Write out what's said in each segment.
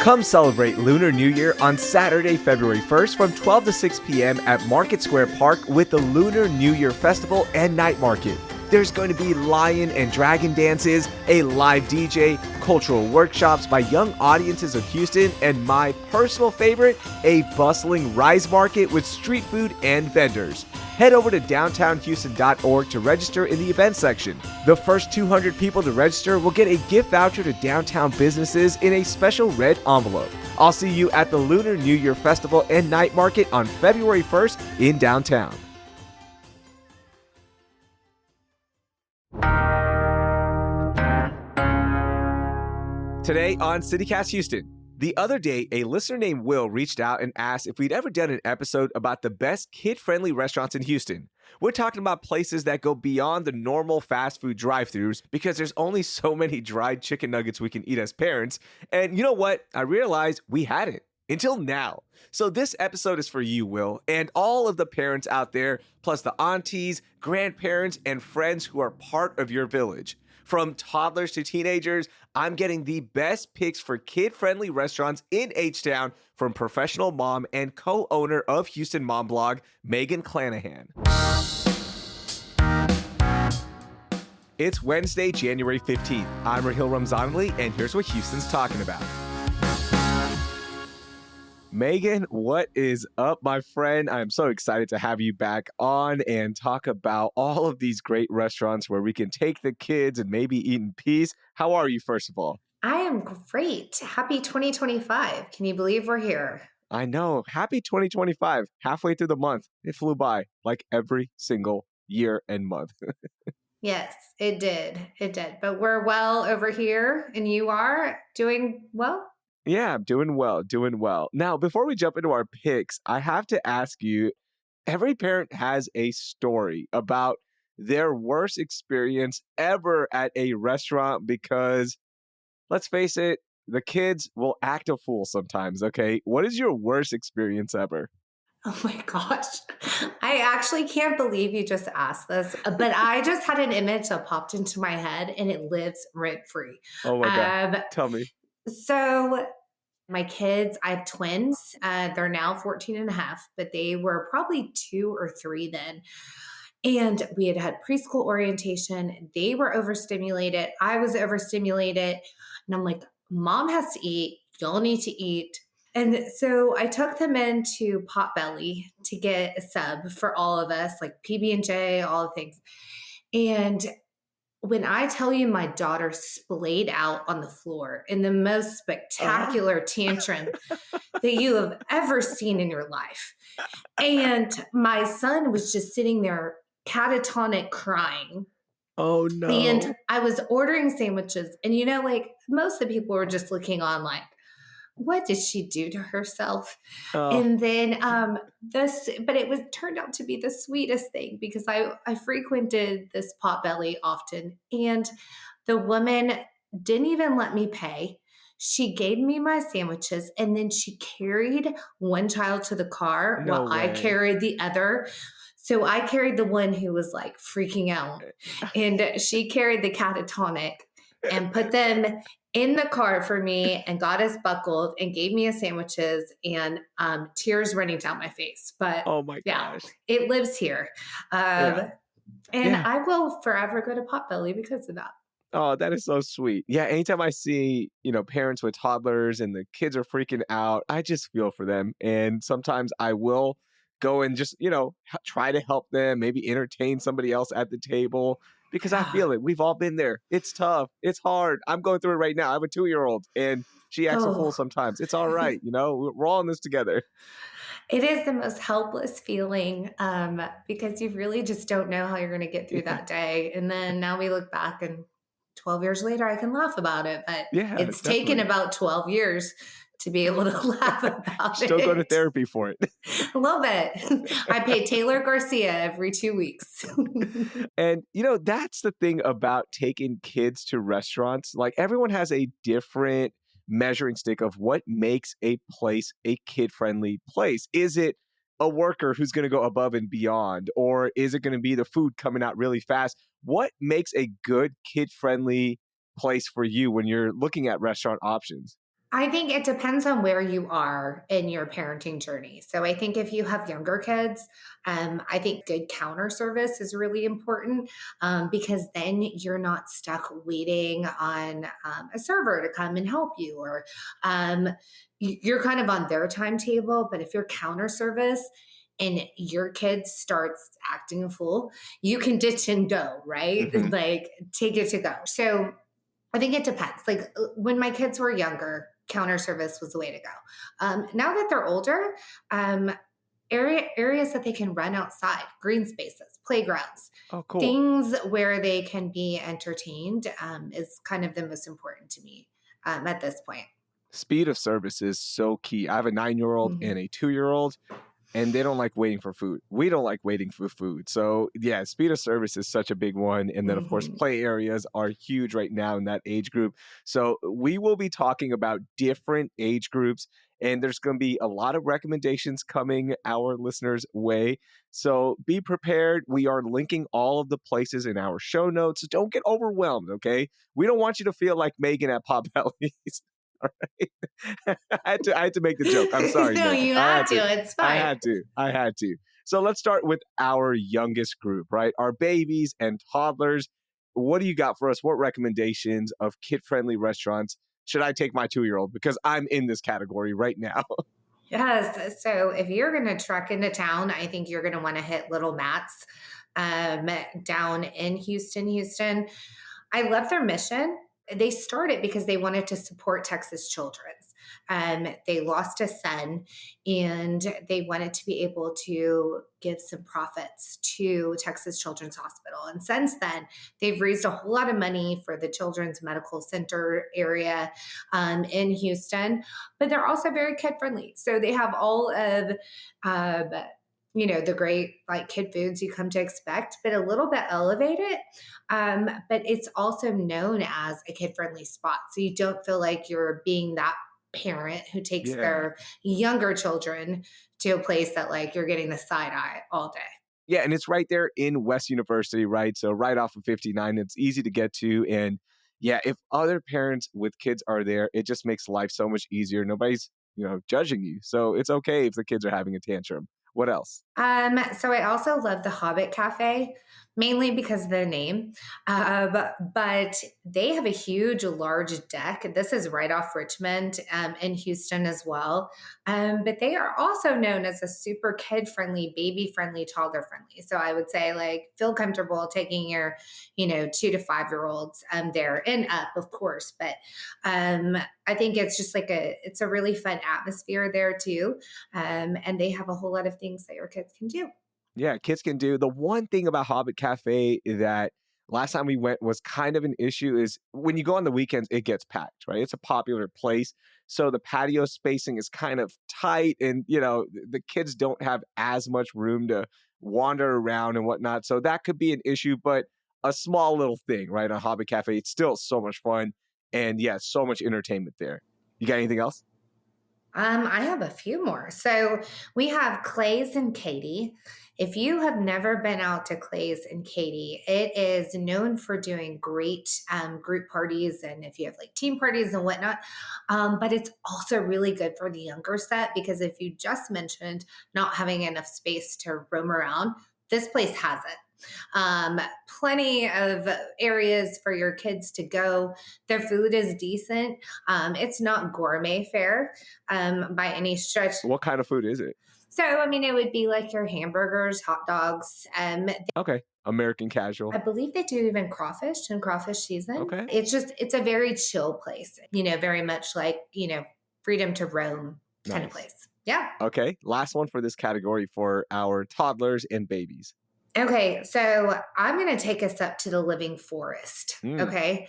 Come celebrate Lunar New Year on Saturday, February 1st from 12 to 6 p.m. at Market Square Park with the Lunar New Year Festival and Night Market. There's going to be lion and dragon dances, a live DJ, cultural workshops by young audiences of Houston, and my personal favorite, a bustling rice market with street food and vendors. Head over to downtownhouston.org to register in the events section. The first 200 people to register will get a gift voucher to downtown businesses in a special red envelope. I'll see you at the Lunar New Year Festival and Night Market on February 1st in downtown. Today on CityCast Houston. The other day, a listener named Will reached out and asked if we'd ever done an episode about the best kid-friendly restaurants in Houston. We're talking about places that go beyond the normal fast food drive-thrus because there's only so many dried chicken nuggets we can eat as parents. And you know what? I realized we hadn't until now. So this episode is for you, Will, and all of the parents out there, plus the aunties, grandparents, and friends who are part of your village. From toddlers to teenagers, I'm getting the best picks for kid-friendly restaurants in H-Town from professional mom and co-owner of Houston Mom Blog, Megan Clanahan. It's Wednesday, January 15th. I'm Rahil Ramzanali, and here's what Houston's talking about. Megan, what is up, my friend? I'm so excited to have you back on and talk about all of these great restaurants where we can take the kids and maybe eat in peace. How are you, first of all? I am great. Happy 2025. Can you believe we're here? I know. Happy 2025. Halfway through the month. It flew by like every single year and month. Yes, it did. It did. But we're well over here, and you are doing well? Yeah, I'm doing well. Now, before we jump into our picks, I have to ask you, every parent has a story about their worst experience ever at a restaurant because, let's face it, the kids will act a fool sometimes, okay? What is your worst experience ever? Oh my gosh. I actually can't believe you just asked this, but I just had an image that popped into my head and it lives rent-free. Oh my God. Tell me. So my kids, I have twins. They're now 14 and a half, but they were probably 2 or 3 then. And we had preschool orientation. They were overstimulated. I was overstimulated. And I'm like, Mom has to eat. Y'all need to eat. And so I took them into Potbelly to get a sub for all of us, like PB&J, all the things. And when I tell you my daughter splayed out on the floor in the most spectacular tantrum that you have ever seen in your life. And my son was just sitting there catatonic crying. Oh no. And I was ordering sandwiches and like most of the people were just looking on like, what did she do to herself? And then but it turned out to be the sweetest thing because I frequented this Potbelly often, and the woman didn't even let me pay. She gave me my sandwiches, and then she carried one child to the car while I carried the other. So I carried the one who was like freaking out, and she carried the catatonic and put them in the car for me and got us buckled and gave me a sandwiches and tears running down my face. But oh my gosh, it lives here. And I will forever go to Potbelly because of that. Oh, that is so sweet. Yeah, anytime I see, parents with toddlers and the kids are freaking out, I just feel for them. And sometimes I will go and just, try to help them, maybe entertain somebody else at the table. Because I feel it. We've all been there. It's tough. It's hard. I'm going through it right now. I have a 2-year-old and she acts a fool sometimes. It's all right. We're all in this together. It is the most helpless feeling because you really just don't know how you're going to get through that day. And then now we look back and 12 years later, I can laugh about it. But it's taken about 12 years to be able to laugh about Still go to therapy for it. A little bit. I pay Taylor Garcia every 2 weeks. And, that's the thing about taking kids to restaurants. Like everyone has a different measuring stick of what makes a place a kid-friendly place. Is it a worker who's going to go above and beyond? Or is it going to be the food coming out really fast? What makes a good kid-friendly place for you when you're looking at restaurant options? I think it depends on where you are in your parenting journey. So I think if you have younger kids, I think good counter service is really important because then you're not stuck waiting on a server to come and help you, or um, you're kind of on their timetable. But if you're counter service and your kid starts acting a fool, you can ditch and go, right? Hmm. Like take it to go. So I think it depends. Like when my kids were younger, counter service was the way to go. Now that they're older, um, areas that they can run outside, green spaces, playgrounds, Oh, cool. things where they can be entertained is kind of the most important to me at this point. Speed of service is so key. I have a 9-year-old and Mhm. a 2-year-old, and they don't like waiting for food. We don't like waiting for food. So, yeah, speed of service is such a big one. And then, of course, Mhm. play areas are huge right now in that age group. So, we will be talking about different age groups, and there's going to be a lot of recommendations coming our listeners' way. So, be prepared. We are linking all of the places in our show notes. Don't get overwhelmed, okay? We don't want you to feel like Megan at Potbelly's. All right. I had to make the joke. I'm sorry, No, Megan. you I have had to. to. It's I fine. had to. I had to. So let's start with our youngest group, right? Our babies and toddlers. What do you got for us? What recommendations of kid-friendly restaurants should I take my 2-year-old? Because I'm in this category right now. Yes. So if you're going to trek into town, I think you're going to want to hit Little Matt's um, down in Houston. I love their mission. They started because they wanted to support Texas Children's. They lost a son and they wanted to be able to give some profits to Texas Children's Hospital. And since then, they've raised a whole lot of money for the Children's Medical Center area in Houston, but they're also very kid friendly. So they have all of um, the great like kid foods you come to expect, but a little bit elevated. But it's also known as a kid friendly spot. So you don't feel like you're being that parent who takes Yeah. their younger children to a place that like you're getting the side eye all day. Yeah, and it's right there in West University, right? So right off of 59, it's easy to get to. And yeah, if other parents with kids are there, it just makes life so much easier. Nobody's, judging you. So it's okay if the kids are having a tantrum. What else? So I also love the Hobbit Cafe, mainly because of the name. But they have a huge, large deck. This is right off Richmond in Houston as well. But they are also known as a super kid friendly, baby friendly, toddler friendly. So I would say like feel comfortable taking your, 2 to 5 year olds there and up, of course. But I think it's just like it's a really fun atmosphere there too, and they have a whole lot of things that your kids can do. Yeah, kids can do. The one thing about Hobbit Cafe that last time we went was kind of an issue is when you go on the weekends, it gets packed, right? It's a popular place. So the patio spacing is kind of tight, and the kids don't have as much room to wander around and whatnot. So that could be an issue, but a small little thing, right? On Hobbit Cafe, it's still so much fun. And yeah, so much entertainment there. You got anything else? I have a few more. So we have Clay's and Katie. If you have never been out to Clay's and Katie, it is known for doing great group parties and if you have like team parties and whatnot. But it's also really good for the younger set because if you just mentioned not having enough space to roam around, this place has it. Um, Plenty of areas for your kids to go. Their food is decent. It's not gourmet fare by any stretch. What kind of food is it? So, I mean, it would be like your hamburgers, hot dogs. Okay. American casual. I believe they do even crawfish and crawfish season. Okay. It's a very chill place, very much like, freedom to roam kind of Nice. place. Yeah. Okay, last one for this category for our toddlers and babies. Okay, so I'm going to take us up to the living forest, Mm, okay,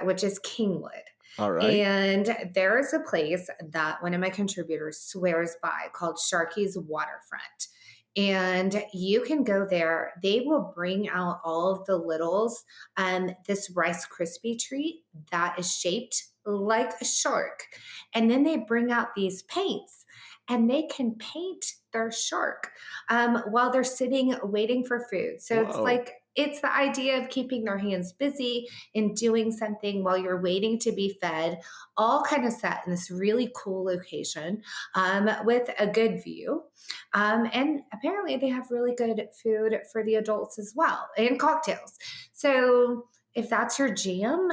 which is Kingwood. all right. And there is a place that one of my contributors swears by called Sharky's Waterfront. And you can go there. They will bring out all of the littles, this Rice Krispie treat that is shaped like a shark. And then they bring out these paints and they can paint their shark while they're sitting waiting for food. So it's like Whoa. It's the idea of keeping their hands busy and doing something while you're waiting to be fed, all kind of set in this really cool location with a good view. And apparently, they have really good food for the adults as well and cocktails. So, if that's your jam,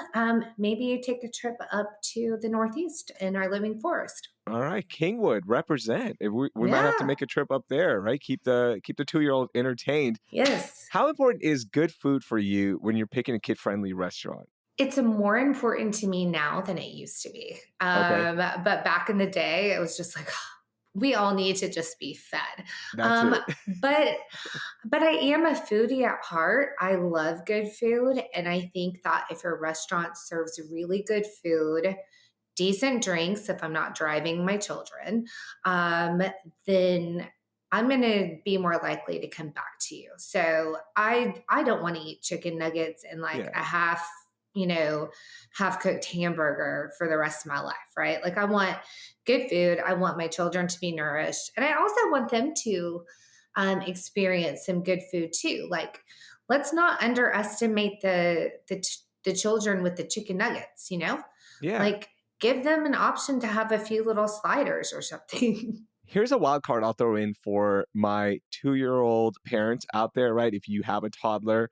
maybe you take a trip up to the Northeast in our living forest. All right, Kingwood, represent. We might have to Yeah. make a trip up there, right? Keep the 2-year-old entertained. Yes. How important is good food for you when you're picking a kid-friendly restaurant? It's more important to me now than it used to be. Okay, But back in the day, it was just like, we all need to just be fed. that's Um, it. but but I am a foodie at heart. I love good food, and I think that if a restaurant serves really good food, decent drinks, if I'm not driving my children, um, then I'm going to be more likely to come back to you. So I don't want to eat chicken nuggets and like Yeah. a you know, half cooked hamburger for the rest of my life, right? Like I want good food. I want my children to be nourished, and I also want them to experience some good food too. Like let's not underestimate the children with the chicken nuggets. Yeah. Like give them an option to have a few little sliders or something. Here's a wild card I'll throw in for my 2-year-old parents out there, right? If you have a toddler,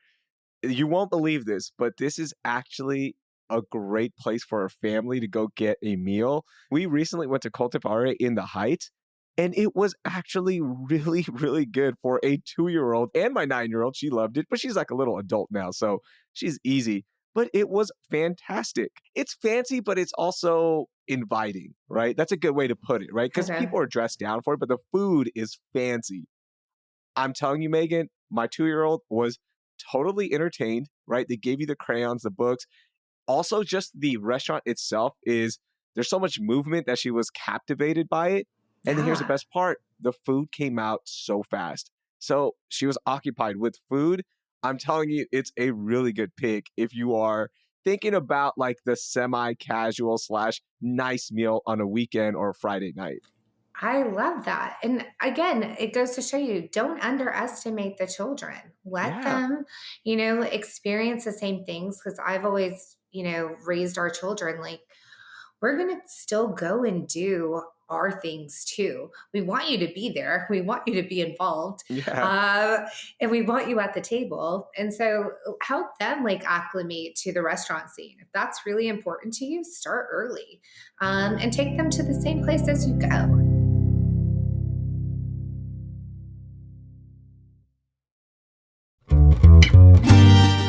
you won't believe this, but this is actually a great place for a family to go get a meal. We recently went to Cultivare in the Heights, and it was actually really, really good for a 2-year-old and my 9-year-old. She loved it, but she's like a little adult now, so she's easy. But it was fantastic. It's fancy, but it's also inviting, right? That's a good way to put it, right? Because Okay. people are dressed down for it, but the food is fancy. I'm telling you, Megan, my 2-year-old was totally entertained, right? They gave you the crayons, the books. Also, just the restaurant itself is there's so much movement that she was captivated by it. And then here's the Yeah. best part, the food came out so fast. So she was occupied with food. I'm telling you, it's a really good pick if you are thinking about like the semi casual slash nice meal on a weekend or a Friday night. I love that. And again, it goes to show you don't underestimate the children. Let Yeah. them, experience the same things because I've always, raised our children like we're going to still go and do our things too. We want you to be there. We want you to be involved. Yeah. Uh, and we want you at the table. And so help them like acclimate to the restaurant scene. If that's really important to you, start early and take them to the same place as you go.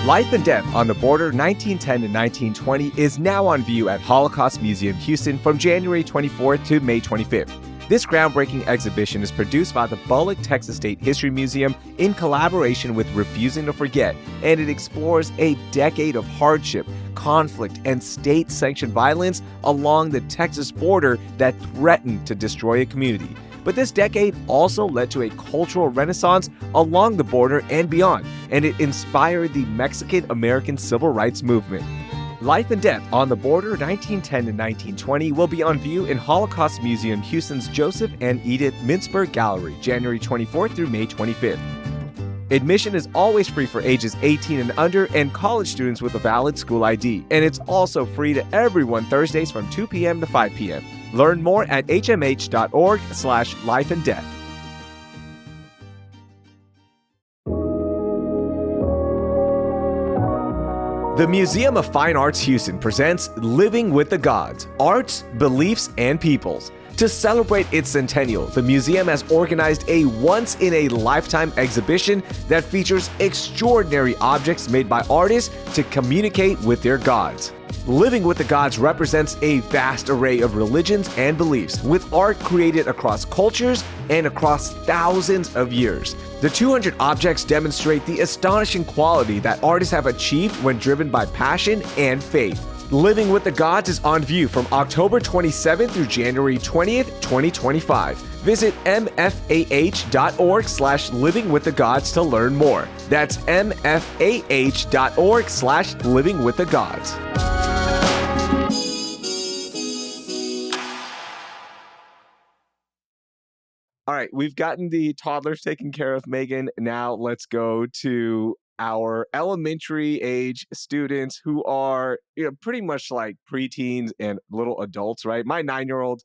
Life and Death on the Border 1910 to 1920 is now on view at Holocaust Museum Houston from January 24th to May 25th. This groundbreaking exhibition is produced by the Bullock Texas State History Museum in collaboration with Refusing to Forget, and it explores a decade of hardship, conflict, and state-sanctioned violence along the Texas border that threatened to destroy a community. But this decade also led to a cultural renaissance along the border and beyond, and it inspired the Mexican-American civil rights movement. Life and Death on the Border 1910 to 1920 will be on view in Holocaust Museum Houston's Joseph and Edith Mintzberg Gallery, January 24th through May 25th. Admission is always free for ages 18 and under and college students with a valid school ID, and it's also free to everyone Thursdays from 2 p.m. to 5 p.m. Learn more at hmh.org/lifeanddeath. The Museum of Fine Arts Houston presents Living with the Gods, Arts, Beliefs, and Peoples. To celebrate its centennial, the museum has organized a once-in-a-lifetime exhibition that features extraordinary objects made by artists to communicate with their gods. Living with the Gods represents a vast array of religions and beliefs, with art created across cultures and across thousands of years. The 200 objects demonstrate the astonishing quality that artists have achieved when driven by passion and faith. Living with the Gods is on view from October 27th through January 20th, 2025. Visit mfah.org/livingwiththegods to learn more. That's mfah.org/livingwiththegods. All right, we've gotten the toddlers taken care of, Megan. Now let's go to our elementary age students who are, pretty much like preteens and little adults, right? My 9-year-old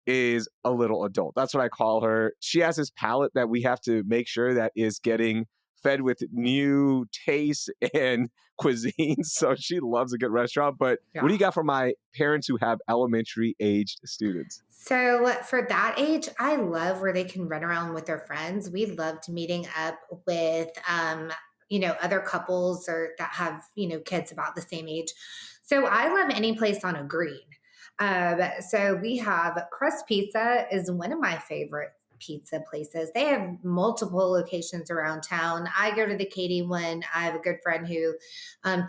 is a little adult. That's what I call her. She has this palate that we have to make sure that is getting fed with new tastes and cuisines. So she loves a good restaurant. But what Yeah. do you got for my parents who have elementary aged students? So for that age, I love where they can run around with their friends. We loved meeting up with other couples or that have, kids about the same age. So I love any place on a green. So we have Crust Pizza is one of my favorite pizza places. They have multiple locations around town. I go to the Katy one. I have a good friend who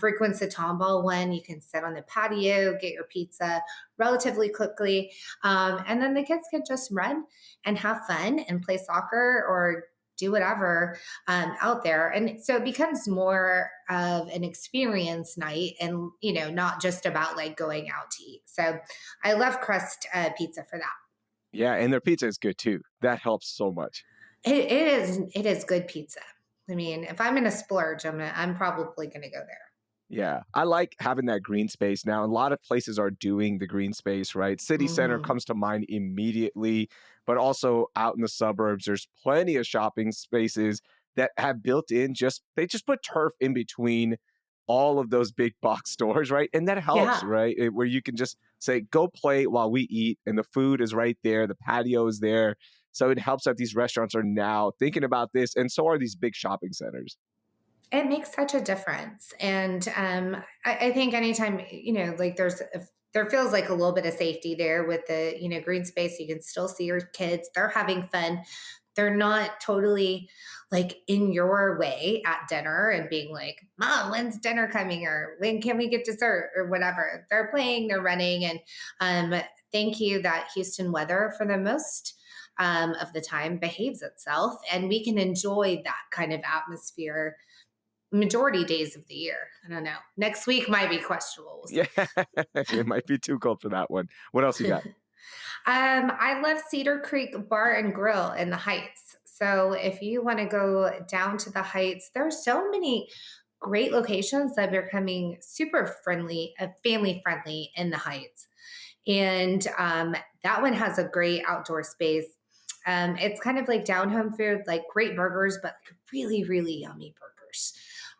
frequents the Tomball one. You can sit on the patio, get your pizza relatively quickly, and then the kids can just run and have fun and play soccer or do whatever out there. And so it becomes more of an experience night and, not just about like going out to eat. So I love Crust Pizza for that. Yeah, and their pizza is good too. That helps so much. It is good pizza. I mean, if I'm in a splurge, I'm probably gonna go there. Yeah, I like having that green space now. A lot of places are doing the green space, right? City center Mhm. comes to mind immediately, but also out in the suburbs, there's plenty of shopping spaces that have built in they just put turf in between all of those big box stores, right? And that helps, Yeah. right? Where you can just say, go play while we eat, and the food is right there, the patio is there. So it helps that these restaurants are now thinking about this, and so are these big shopping centers. It makes such a difference. And I think anytime, like there feels like a little bit of safety there with the, green space. You can still see your kids. They're having fun. They're not totally like in your way at dinner and being like, Mom, when's dinner coming? Or when can we get dessert or whatever? They're playing, they're running. And thank you that Houston weather for the most of the time behaves itself. And we can enjoy that kind of atmosphere majority days of the year. I don't know. Next week might be questionable. We'll Yeah, see. it might be too cold for that one. What else you got? I love Cedar Creek Bar and Grill in the Heights. So if you want to go down to the Heights, there are so many great locations that are becoming super friendly, family friendly in the Heights. And that one has a great outdoor space. It's kind of like down home food, like great burgers, but like really, really yummy burgers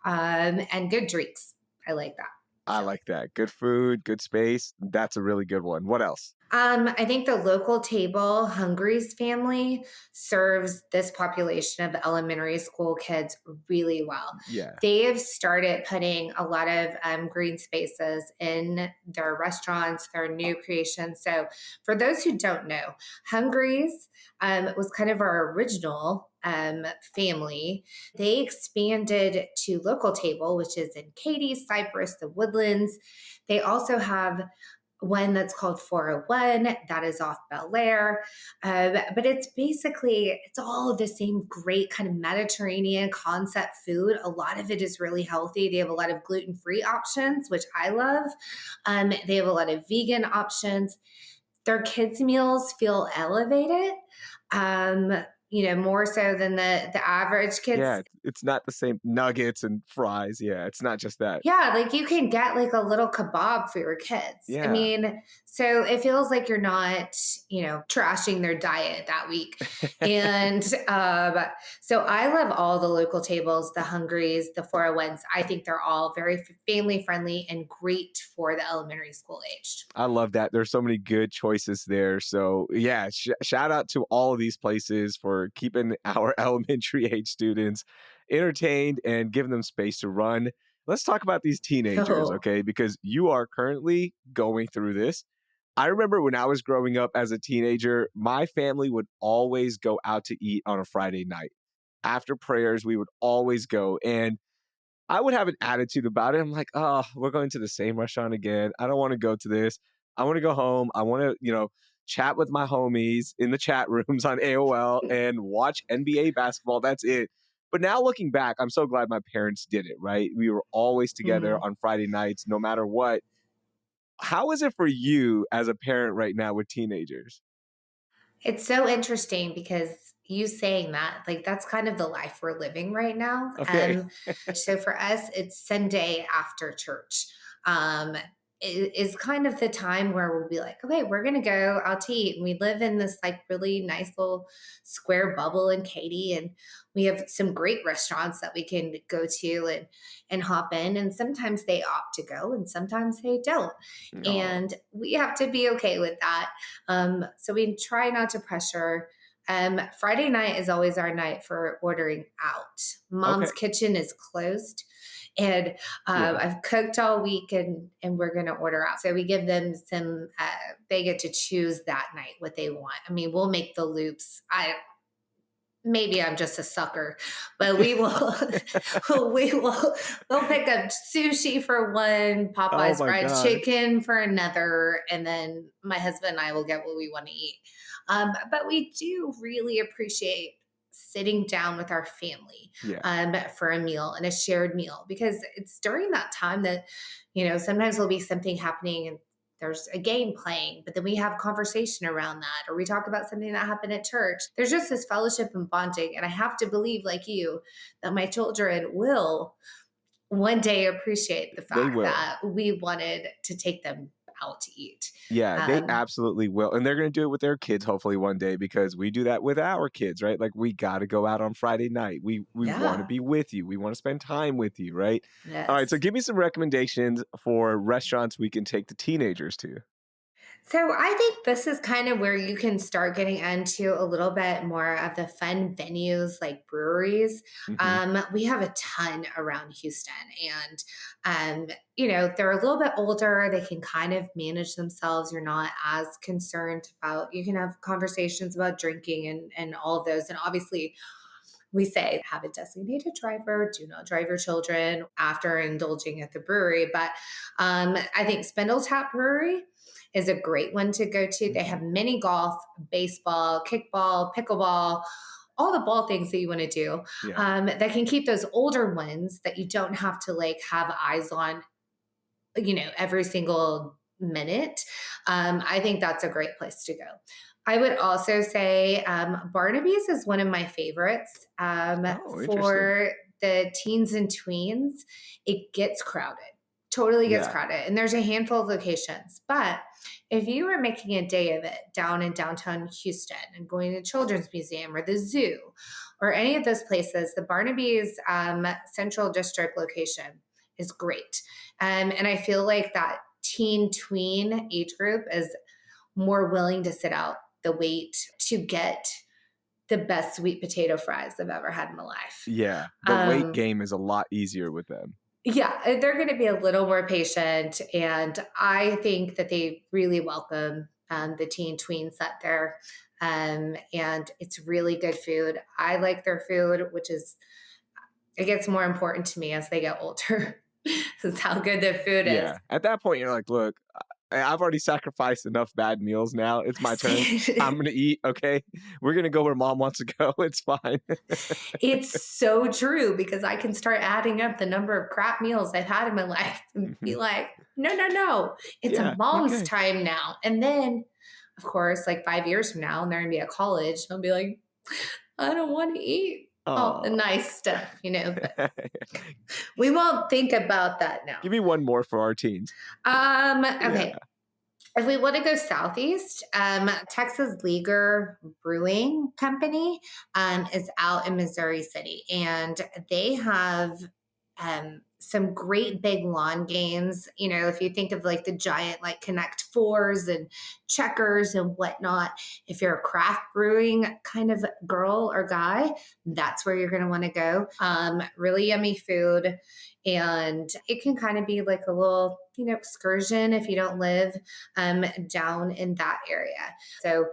and good drinks. I like that. I So. like that. Good food, good space. That's a really good one. What else? I think the local table, Hungry's family, serves this population of elementary school kids really well. Yeah. They have started putting a lot of green spaces in their restaurants, their new creations. So, for those who don't know, Hungry's was kind of our original family. They expanded to local table, which is in Katy, Cypress, the Woodlands. They also have one that's called 401 that is off Bel Air. But it's all of the same great kind of Mediterranean concept food. A lot of it is really healthy. They have a lot of gluten-free options, which I love. They have a lot of vegan options. Their kids meals feel elevated. More so than the average Yeah. kids. It's not the same nuggets and fries. Yeah. It's not just that. Yeah, like you can get like a little kebab for your kids. I Yeah. mean, so it feels like you're not, trashing their diet that week. And so I love all the local tables, the Hungries, the 401s. I think they're all very family friendly and great for the elementary school aged. I love that. There's so many good choices there. So, yeah, shout out to all of these places for keeping our elementary age students entertained and giving them space to run. Let's talk about these teenagers, Oh. okay? Because you are currently going through this. I remember when I was growing up as a teenager, my family would always go out to eat on a Friday night. After prayers, we would always go. And I would have an attitude about it. I'm like, oh, we're going to the same restaurant again. I don't want to go to this. I want to go home. I want to, chat with my homies in the chat rooms on AOL and watch NBA basketball. That's it. But now looking back, I'm so glad my parents did it, right? We were always together Mhm. on Friday nights, no matter what. How is it for you as a parent right now with teenagers? It's so interesting because you saying that, like, that's kind of the life we're living right now. Okay. So for us, it's Sunday after church. Um, is kind of the time where we'll be like, okay, we're gonna go out to eat. And we live in this like really nice little square bubble in Katy, and we have some great restaurants that we can go to and hop in. And sometimes they opt to go, and sometimes they don't. No. And we have to be okay with that. So we try not to pressure. Friday night is always our night for ordering out. Okay. Mom's kitchen is closed, and Yeah. I've cooked all week, and we're going to order out. So we give them some. They get to choose that night what they want. I mean, we'll make the loops. I maybe I'm just a sucker, but we will we will we'll pick up sushi for one, Oh Popeye's my fried god. chicken for another, and then my husband and I will get what we want to eat. But we do really appreciate sitting down with our family Yeah. for a meal and a shared meal, because it's during that time that sometimes there'll be something happening and there's a game playing, but then we have conversation around that, or we talk about something that happened at church. There's just this fellowship and bonding. And I have to believe, like you, that my children will one day appreciate the They fact will. that we wanted to take them out to eat. Yeah, they Um, absolutely will, and they're gonna do it with their kids hopefully one day because we do that with our kids, right? Like, we gotta go out on Friday night. We wanna yeah. be with you. We wanna spend time with you, right? Alright, so Yes. give me some recommendations for restaurants we can take the teenagers to. So I think this is kind of where you can start getting into a little bit more of the fun venues like breweries. Mhm. We have a ton around Houston, and they're a little bit older. They can kind of manage themselves. You're not as concerned about. You can have conversations about drinking and all of those. And obviously, we say have a designated driver. Do not drive your children after indulging at the brewery. But I think Spindle Tap Brewery is a great one to go to. They Mhm. have mini golf, baseball, kickball, pickleball, all the ball things that you want to do, Yeah. that can keep those older ones that you don't have to like have eyes on, every single minute. I think that's a great place to go. I would also say Barnaby's is one of my favorites Oh, interesting. for the teens and tweens. It gets crowded, totally gets Yeah. crowded, and there's a handful of locations. But if you were making a day of it down in downtown Houston and going to Children's Museum or the zoo or any of those places, the Barnaby's Central District location is great. And I feel like that teen tween age group is more willing to sit out the wait to get the best sweet potato fries I've ever had in my life. Yeah. The weight Um, game is a lot easier with them. yeah, they're going to be a little more patient. And I think that they really welcome the teen tweens that they're, and it's really good food. I like their food, which is, it gets more important to me as they get older. Is how good their food is. Yeah. At that point, you're like, "Look, I've already sacrificed enough bad meals now. It's my turn. I'm gonna eat, okay? We're gonna go where mom wants to go. It's fine." It's so true because I can start adding up the number of crap meals I've had in my life and be Mhm. like, no, no, no, it's a Yeah, mom's okay. time now. And then, of course, like 5 years from now, and they're gonna be at college, I'll be like, I don't want to eat all the Aw. nice stuff, but we won't think about that now. Give me one more for our teens. Yeah. Okay. If we want to go southeast, Texas Leaguer Brewing Company is out in Missouri City, and they have some great big lawn games. If you think of like the giant like Connect Fours and checkers and whatnot, if you're a craft brewing kind of girl or guy, that's where you're going to want to go. Really yummy food. And it can kind of be like a little, excursion if you don't live down in that area. So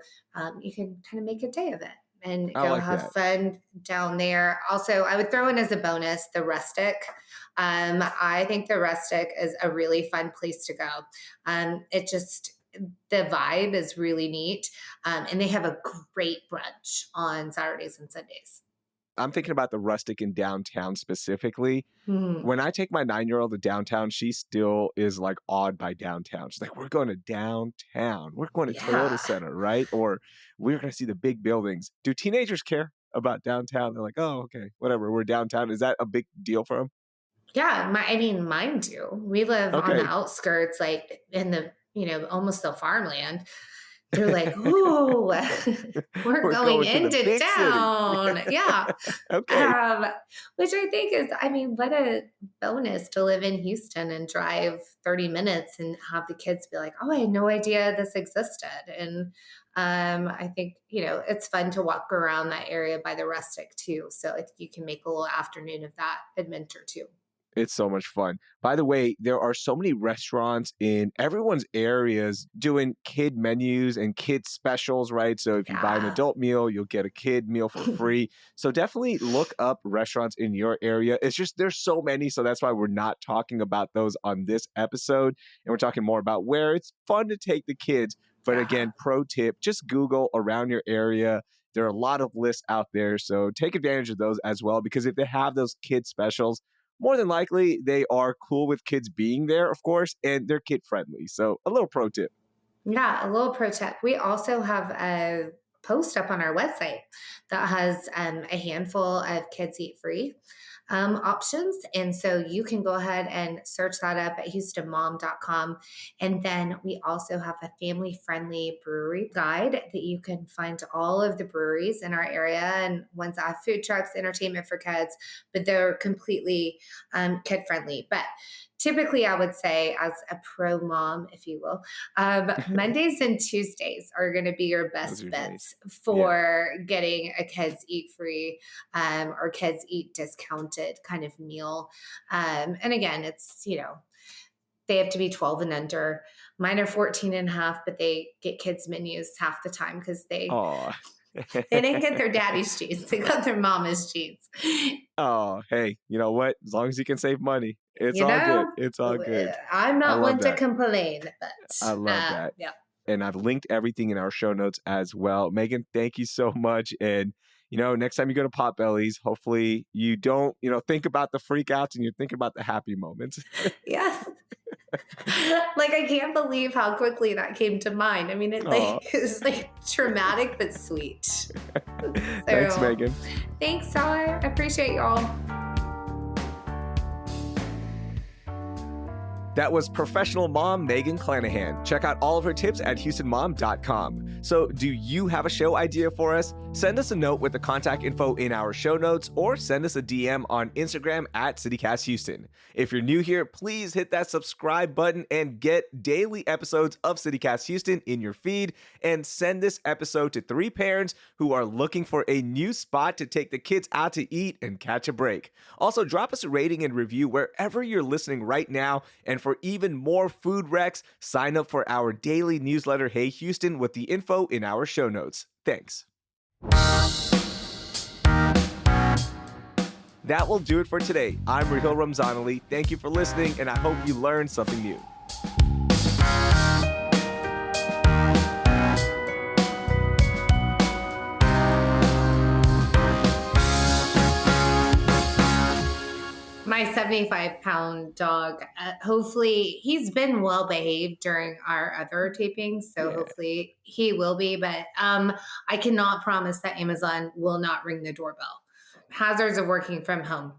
you can kind of make a day of it and I go like have that. fun down there. Also, I would throw in as a bonus the Rustic. I think the Rustic is a really fun place to go. It just, the vibe is really neat. And they have a great brunch on Saturdays and Sundays. I'm thinking about the rustic in downtown specifically. Mhm. When I take my 9-year-old to downtown, she still is, like, awed by downtown. She's like, "We're going to downtown. We're going to Toyota Yeah. Center," right? Or, "We're gonna see the big buildings." Do teenagers care about downtown? They're like, "Oh, okay, whatever, we're downtown." Is that a big deal for them? Yeah, I mean, mine do. We live on the Okay. outskirts, like in the, almost the farmland. They're like, "Ooh, we're We're going going to the into big city. town." Yeah. Okay. Um, which I think is, I mean, what a bonus to live in Houston and drive 30 minutes and have the kids be like, "Oh, I had no idea this existed." And I think, it's fun to walk around that area by the rustic too. So I think you can make a little afternoon of that adventure too. It's so much fun. By the way, there are so many restaurants in everyone's areas doing kid menus and kid specials, right? So if you buy an Yeah. adult meal, you'll get a kid meal for free. So definitely look up restaurants in your area. It's just there's so many, so that's why we're not talking about those on this episode. And we're talking more about where it's fun to take the kids. But Yeah. again, pro tip, just Google around your area. There are a lot of lists out there. So take advantage of those as well, because if they have those kid specials, more than likely they are cool with kids being there, of course, and they're kid friendly. So a little pro tip. Yeah, a little pro tip. We also have a post up on our website that has a handful of kids eat free options. And so you can go ahead and search that up at houstonmom.com. And then we also have a family friendly brewery guide that you can find all of the breweries in our area and ones that have food trucks, entertainment for kids, but they're completely kid friendly. But typically, I would say, as a pro mom, if you will, Mondays and Tuesdays are going to be your Those are best your days. bets Yeah. for getting a kids eat free or kids eat discounted kind of meal. And again, they have to be 12 and under. Mine are 14 and a half, but they get kids menus half the time because Oh. they didn't get their daddy's cheese. They got their mama's cheese. Oh, hey, you know what? As long as you can save money, it's You all good. know, It's all good. I'm I not love one to that. complain, I but love that. yeah. And I've linked everything in our show notes as well. Megan, thank you so much. And, next time you go to Potbellies, hopefully you don't, think about the freakouts and you think about the happy moments. Yes. Like, I can't believe how quickly that came to mind. I mean, it Oh, like is like traumatic but sweet. thanks, So Megan. thanks, Tyler. I appreciate y'all. That was professional mom Megan Clanahan. Check out all of her tips at HoustonMom.com. So, do you have a show idea for us? Send us a note with the contact info in our show notes or send us a DM on Instagram at CityCastHouston. If you're new here, please hit that subscribe button and get daily episodes of CityCast Houston in your feed, and send this episode to 3 parents who are looking for a new spot to take the kids out to eat and catch a break. Also, drop us a rating and review wherever you're listening right now. And for even more food recs, sign up for our daily newsletter, Hey Houston, with the info in our show notes. Thanks. That will do it for today. I'm Rahil Ramzanali. Thank you for listening, and I hope you learned something new. My 75-pound dog, hopefully, he's been well behaved during our other tapings. So Yeah. hopefully he will be. But I cannot promise that Amazon will not ring the doorbell. Hazards of working from home.